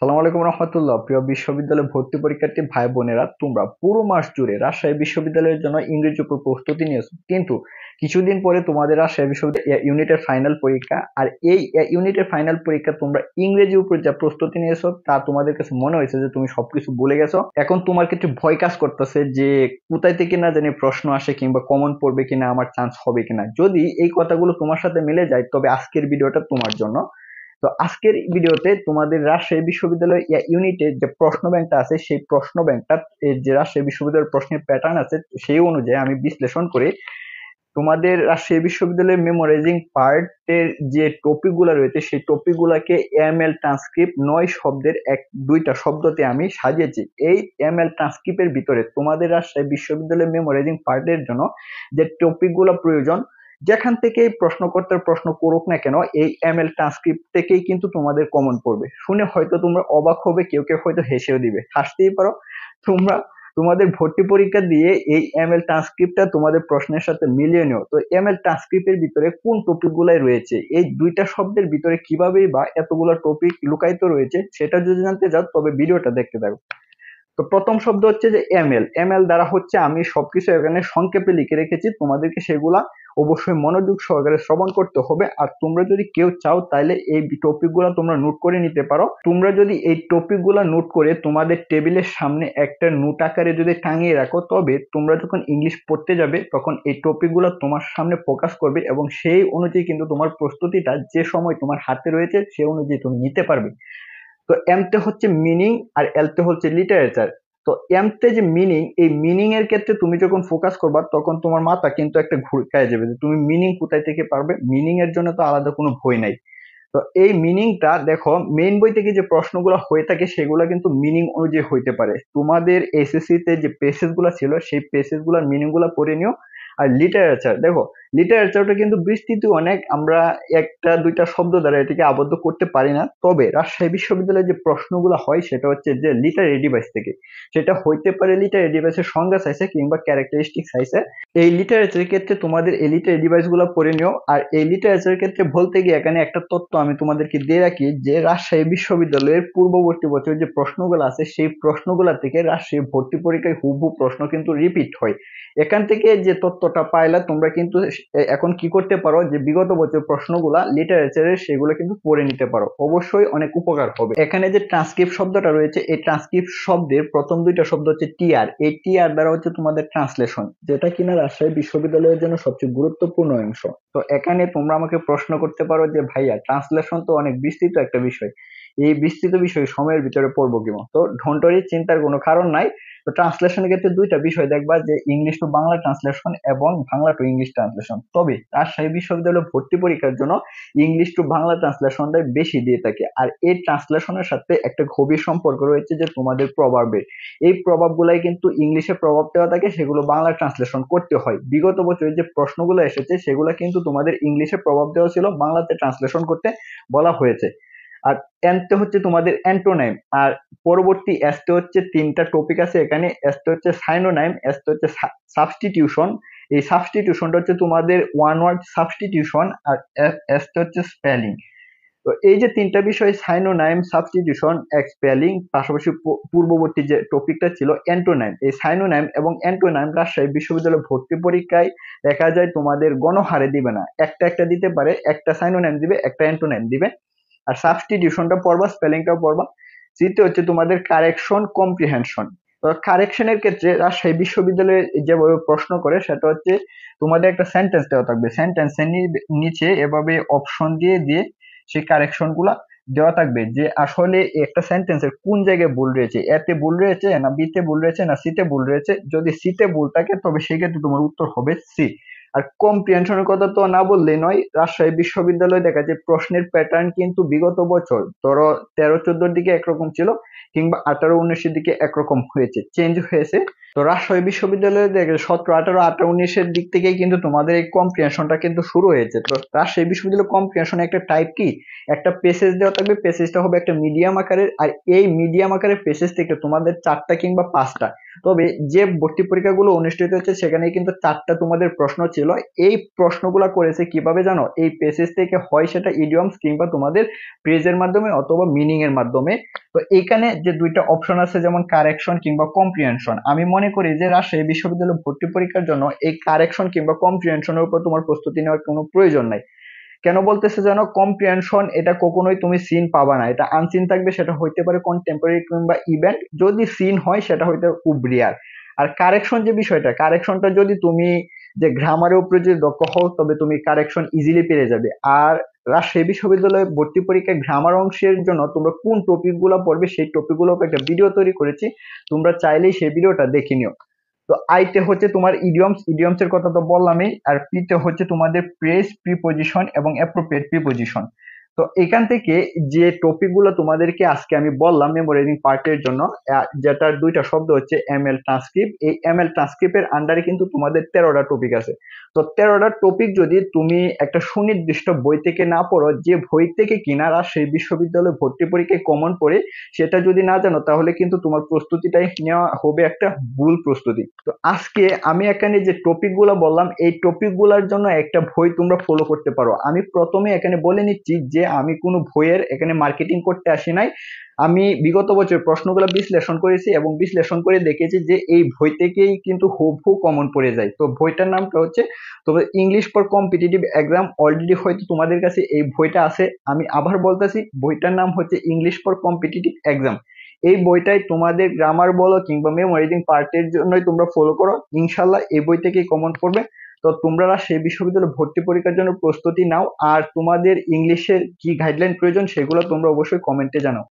সালাম আলাইকুম রহমতুল্লাহ। প্রিয় বিশ্ববিদ্যালয় ভর্তি পরীক্ষার্থী ভাই বোনেরা, তোমরা পুরো মাস জুড়ে রাজশাহী বিশ্ববিদ্যালয়ের জন্য ইংরেজি উপর প্রস্তুতি নিয়েছো, কিন্তু কিছুদিন পরে তোমাদের রাজশাহী বিশ্ববিদ্যালয় ইউনিটের ফাইনাল পরীক্ষা। আর এই ইউনিটের ফাইনাল পরীক্ষা তোমরা ইংরেজি উপর যা প্রস্তুতি নিয়েছো তা তোমাদের কাছে মনে হয়েছে যে তুমি সবকিছু ভুলে গেছো। এখন তোমার কিছু ভয় কাজ করতেছে যে কোথায় থেকে না জানি প্রশ্ন আসে কিংবা কমন পড়বে কিনা, আমার চান্স হবে কিনা। যদি এই কথাগুলো তোমার সাথে মিলে যায় তবে আজকের ভিডিওটা তোমার জন্য। তো আজকের ভিডিওতে তোমাদের রাজশাহী বিশ্ববিদ্যালয় ইউনিটের যে প্রশ্ন ব্যাংকটা আছে, সেই প্রশ্ন ব্যাংকটা যে রাজশাহী বিশ্ববিদ্যালয়ের প্রশ্নের প্যাটার্ন আছে সেই অনুযায়ী আমি বিশ্লেষণ করে তোমাদের রাজশাহী বিশ্ববিদ্যালয়ের মেমোরাইজিং পার্টের যে টপিক গুলা রয়েছে সেই টপিক গুলাকে এমএল ট্রান্সক্রিপ্ট 9 শব্দের দুইটা শব্দতে আমি সাজিয়েছি। এই এমএল ট্রান্সক্রিপ্টের ভিতরে তোমাদের রাজশাহী বিশ্ববিদ্যালয়ের মেমোরাইজিং পার্টের জন্য যে টপিক গুলা প্রয়োজন, যেখান থেকে প্রশ্নকর্তার প্রশ্ন করুক না কেন, এই এমএল ট্রান্সক্রিপ্ট থেকেই কিন্তু তোমাদের কমন পড়বে। শুনে হয়তো তোমরা অবাক হবে, কেউ কেউ হয়তো হেসেও দিবে, হাসতেই পারো তোমরা। তোমাদের ভর্তি পরীক্ষা দিয়ে এই এমএল ট্রান্সক্রিপ্টটা তোমাদের প্রশ্নের সাথে মিলিয়ে নিও। তো এমএল ট্রান্সক্রিপ্টের ভিতরে কোন টপিক গুলাই রয়েছে, এই দুইটা শব্দের ভিতরে কিভাবেই বা এতগুলো টপিক লুকায়িত রয়েছে, সেটা যদি জানতে চাও তবে ভিডিওটা দেখতে থাকো। তো প্রথম শব্দ হচ্ছে যে এমএল। এমএল দ্বারা হচ্ছে আমি সবকিছু এখানে সংক্ষেপে লিখে রেখেছি, তোমাদেরকে সেগুলা অবশ্যই মনোযোগ সহকারে শ্রবণ করতে হবে। আর তোমরা যদি কেউ চাও তাহলে এই টপিক গুলা তোমরা নোট করে নিতে পারো। তোমরা যদি এই টপিক গুলা নোট করে তোমাদের টেবিলের সামনে একটা নোট আকারে যদি টাঙিয়ে রাখো, তবে তোমরা যখন ইংলিশ পড়তে যাবে তখন এই টপিক গুলা তোমার সামনে ফোকাস করবে এবং সেই অনুযায়ী কিন্তু তোমার প্রস্তুতিটা যে সময় তোমার হাতে রয়েছে সে অনুযায়ী তুমি নিতে পারবে। তো এমতে হচ্ছে মিনিং আর এলতে হচ্ছে লিটারেচার। তো এমতে যে মিনিং, এই মিনিং এর ক্ষেত্রে তুমি যখন ফোকাস করবা তখন তোমার মাথা কিন্তু একটা ঘুরকায় যাবে যে তুমি মিনিং কোথায় থেকে পারবে। মিনিং এর জন্য তো আলাদা কোনো বই নাই। তো এই মিনিংটা দেখো, মেইন বই থেকে যে প্রশ্নগুলো হয়ে থাকে সেগুলো কিন্তু মিনিং অনুযায়ী হইতে পারে। তোমাদের এসএসসি তে যে পেসেজ গুলা ছিল সেই পেসেজ গুলার মিনিং গুলা পড়ে নিও। আর লিটারেচার দেখো, লিটারেচারটা কিন্তু বিস্তৃত অনেক, আমরা একটা দুইটা শব্দ দ্বারা এটাকে আবদ্ধ করতে পারি না। তবে রাজশাহী বিশ্ববিদ্যালয়ে যে প্রশ্নগুলো হয় সেটা হচ্ছে যে লিটারি ডিভাইস থেকে। সেটা হইতে পারে লিটারি ডিভাইসের সংজ্ঞা চাইছে কিংবা ক্যারেক্টারিস্টিক চাইছে। এই লিটারেচারের ক্ষেত্রে তোমাদের এই লিটারি ডিভাইস গুলো পড়ে নিও। আর এই লিটারেচারের ক্ষেত্রে বলতে গিয়ে এখানে একটা তথ্য আমি তোমাদেরকে দিয়ে রাখি যে রাজশাহী বিশ্ববিদ্যালয়ের পূর্ববর্তী বছর যে প্রশ্নগুলো আছে সেই প্রশ্নগুলো থেকে রাজশাহী ভর্তি পরীক্ষায় হুবহু প্রশ্ন কিন্তু রিপিট হয়। এখান থেকে যে তথ্যটা পাইলা তোমরা কিন্তু এখন কি করতে পারো যে বিগত বছর প্রশ্নগুলা লিটারেচারের সেগুলো কিন্তু পড়ে নিতে পারো, অবশ্যই অনেক উপকার হবে। এখানে যে ট্রান্সক্রিপ্ট শব্দটা রয়েছে, এই ট্রান্সক্রিপ্ট শব্দের প্রথম দুইটা শব্দ হচ্ছে টিআর। এই টিআর দ্বারা হচ্ছে তোমাদের ট্রান্সলেশন, যেটা কিনা রাজশাহী বিশ্ববিদ্যালয়ের জন্য সবচেয়ে গুরুত্বপূর্ণ অংশ। তো এখানে তোমরা আমাকে প্রশ্ন করতে পারো যে ভাইয়া ট্রান্সলেশন তো অনেক বিস্তৃত একটা বিষয়, এই বিস্তৃত বিষয় সময়ের ভিতরে পড়বো কিমো। তো ডোন্ট ওয়ারি, চিন্তার কোনো কারণ নাই। তো ট্রান্সলেশনের ক্ষেত্রে দুইটা বিষয় দেখবা, যে ইংলিশ টু বাংলা ট্রান্সলেশন এবং বাংলা টু ইংলিশ ট্রান্সলেশন। তবে রাজশাহী বিশ্ববিদ্যালয় ভর্তি পরীক্ষার জন্য ইংলিশ টু বাংলা ট্রান্সলেশনটাই বেশি দিয়ে থাকে। আর এই ট্রান্সলেশনের সাথে একটা গভীর সম্পর্ক রয়েছে যে তোমাদের প্রভাবের, এই প্রভাবগুলাই কিন্তু ইংলিশে প্রভাব দেওয়া থাকে, সেগুলো বাংলা ট্রান্সলেশন করতে হয়। বিগত বছরে যে প্রশ্নগুলো এসেছে সেগুলো কিন্তু তোমাদের ইংলিশে প্রভাব দেওয়া ছিল, বাংলাতে ট্রান্সলেশন করতে বলা হয়েছে। আর এনতে হচ্ছে তোমাদের অ্যান্টোনাইম। আর পরবর্তী এসতে হচ্ছে তিনটা টপিক আছে এখানে। এসতে হচ্ছে সাইনোনাইম, এসতে হচ্ছে সাবস্টিটিউশন। এই সাবস্টিটিউশনটা হচ্ছে তোমাদের ওয়ান ওয়ার্ড সাবস্টিটিউশন। আর এসতে হচ্ছে স্পেলিং। তো এই যে তিনটা বিষয়, সাইনোনাইম, সাবস্টিটিউশন, স্পেলিং, পাশাপাশি পূর্ববর্তী যে টপিকটা ছিল অ্যান্টোনাইম, এই সাইনোনাইম এবং অ্যান্টোনাইম রাজশাহী বিশ্ববিদ্যালয় ভর্তি পরীক্ষায় দেখা যায় তোমাদের গণহারে দিবে না, একটা একটা দিতে পারে, একটা সাইনোনাইম দিবে একটা অ্যান্টোনাইম দিবে। আর সাবস্টিটিউশনটা পড়বা, স্পেলিংটাও পড়বা। তৃতীয় হচ্ছে তোমাদের কারেকশন কম্প্রিহেনশন। তো কারেকশনের ক্ষেত্রে রাজশাহী বিশ্ববিদ্যালয়ে যেভাবে প্রশ্ন করে সেটা হচ্ছে তোমাদের একটা সেন্টেন্স দেওয়া থাকবে, সেন্টেন্সের নিচে এভাবে অপশন দিয়ে দিয়ে সেই কারেকশন গুলা দেওয়া থাকবে যে আসলে একটা সেন্টেন্সের কোন জায়গায় ভুল রয়েছে, এতে ভুল রয়েছে না বিতে ভুল রয়েছে না সিতে ভুল রয়েছে। যদি সিতে ভুল থাকে তবে সেক্ষেত্রে তোমার উত্তর হবে সি। আর কম্প্রিহেনশনের কথা তো না বললেই নয়, রাজশাহী বিশ্ববিদ্যালয়ে দেখা যায় প্রশ্নের প্যাটার্ন কিন্তু বিগত বছর ধরো 13-14 দিকে একরকম ছিল কিংবা 18-19 দিকে একরকম হয়েছে, চেঞ্জ হয়েছে। তো রাজশাহী বিশ্ববিদ্যালয়ে দেখে 17, 18, 18, 19 দিক থেকে কিন্তু তোমাদের এই কম্প্রিহেনশনটা কিন্তু শুরু হয়েছে। তো রাজশাহী বিশ্ববিদ্যালয় কম্প্রিহেনশন একটা টাইপ কি, একটা পেসেজ দেওয়া থাকবে, পেসেজটা হবে একটা মিডিয়াম আকারের। আর এই মিডিয়াম আকারের পেসেজ থেকে তোমাদের 4টা কিংবা 5টা তবে যে ভর্তি পরীক্ষাগুলো অনুষ্ঠিত হচ্ছে সেখানে কিন্তু 4টা তোমাদের প্রশ্ন ছিল। এই প্রশ্নগুলা করেছে কিভাবে জানো? এই প্যাসেজ থেকে হয় সেটা ইডিয়মস কিংবা তোমাদের ফ্রেজের মাধ্যমে অথবা মিনিং এর মাধ্যমে। তো এখানে যে 2টা অপশন আছে যেমন কারেকশন কিংবা কম্প্রিহেনশন, আমি মনে করি যে রাজশাহী বিশ্ববিদ্যালয়ে ভর্তি পরীক্ষার জন্য এই কারেকশন কিংবা কম্প্রিহেনশনের উপর তোমার প্রস্তুতি নেওয়ার কোনো প্রয়োজন নাই। কেন বলতেছে জানো? কম্প্রিহেনশন এটা কখনোই তুমি সিন পাবা না, এটা আনসিন থাকবে, সেটা হইতে পারে কন্টেম্পোরারি কিংবা ইভেন্ট, যদি সিন হয় সেটা হইতে খুব রেয়ার। আর কারেকশন যে বিষয়টা, কারেকশনটা যদি তুমি যে গ্রামারের উপরে যদি দক্ষ হও তবে তুমি কারেকশন ইজিলি পেরে যাবে। আর রাজশাহী বিশ্ববিদ্যালয়ে ভর্তি পরীক্ষায় গ্রামার অংশের জন্য তোমরা কোন টপিক গুলো পড়বে সেই টপিক গুলোর উপর একটা ভিডিও তৈরি করেছি, তোমরা চাইলেই সেই ভিডিওটা দেখে নিও। তো আইতে হচ্ছে তোমার ইডিয়মস, ইডিয়মস এর কথা তো বললামই। আর পিতে হচ্ছে তোমাদের প্রেস, প্রিপজিশন এবং অ্যাপ্রোপ্রিয়েট প্রিপজিশন। তো এখান থেকে যে টপিক গুলো তোমাদেরকে আজকে আমি বললাম মেমোরাইজিং পার্টের জন্য, যেটার 2টা শব্দ হচ্ছে এমএল ট্রান্সক্রিপ্ট, এই এমএল ট্রান্সক্রিপ্টের আন্ডারে কিন্তু তোমাদের 13টা টপিক আছে। তো 13টা টপিক যদি তুমি একটা সুনির্দিষ্ট বই থেকে না পড়ো, যে বই থেকে কিনারা সেই বিশ্ববিদ্যালয়ে ভর্তি পরীক্ষায় কমন পড়ে, সেটা যদি না জানো তাহলে কিন্তু তোমার প্রস্তুতিটাই নেওয়া হবে একটা ভুল প্রস্তুতি। তো আজকে আমি এখানে যে টপিক গুলো বললাম এই টপিক গুলার জন্য একটা বই তোমরা ফলো করতে পারো। আমি প্রথমে এখানে বলে নিচ্ছি যে আমি কোনো বইয়ের এখানে মার্কেটিং করতে আসি নাই। আমি বিগত বছর প্রশ্নগুলো বিশ্লেষণ করেছি এবং বিশ্লেষণ করে দেখেছি যে এই বই থেকেই কিন্তু হুবহু কমন পড়ে যায়। তো বইটার নামটা হচ্ছে তবে English for competitive exam. Already হয়তো তোমাদের কাছে এই বইটা আছে, আমি আবার বলতেছি বইটার নাম হচ্ছে ইংলিশ ফর কম্পিটিটিভ এক্সাম। এই বইটাই তোমাদের গ্রামার বলো কিংবা মেমোরাইজিং পার্টের জন্যই তোমরা ফলো করো, ইনশাল্লাহ এই বই থেকেই কমন পড়বে। তো তোমরা সেই বিশ্ববিদ্যালয়ে ভর্তি পরীক্ষার জন্য প্রস্তুতি নাও, আর তোমাদের ইংলিশের কি গাইডলাইন প্রয়োজন সেগুলো তোমরা অবশ্যই কমেন্টে জানাও।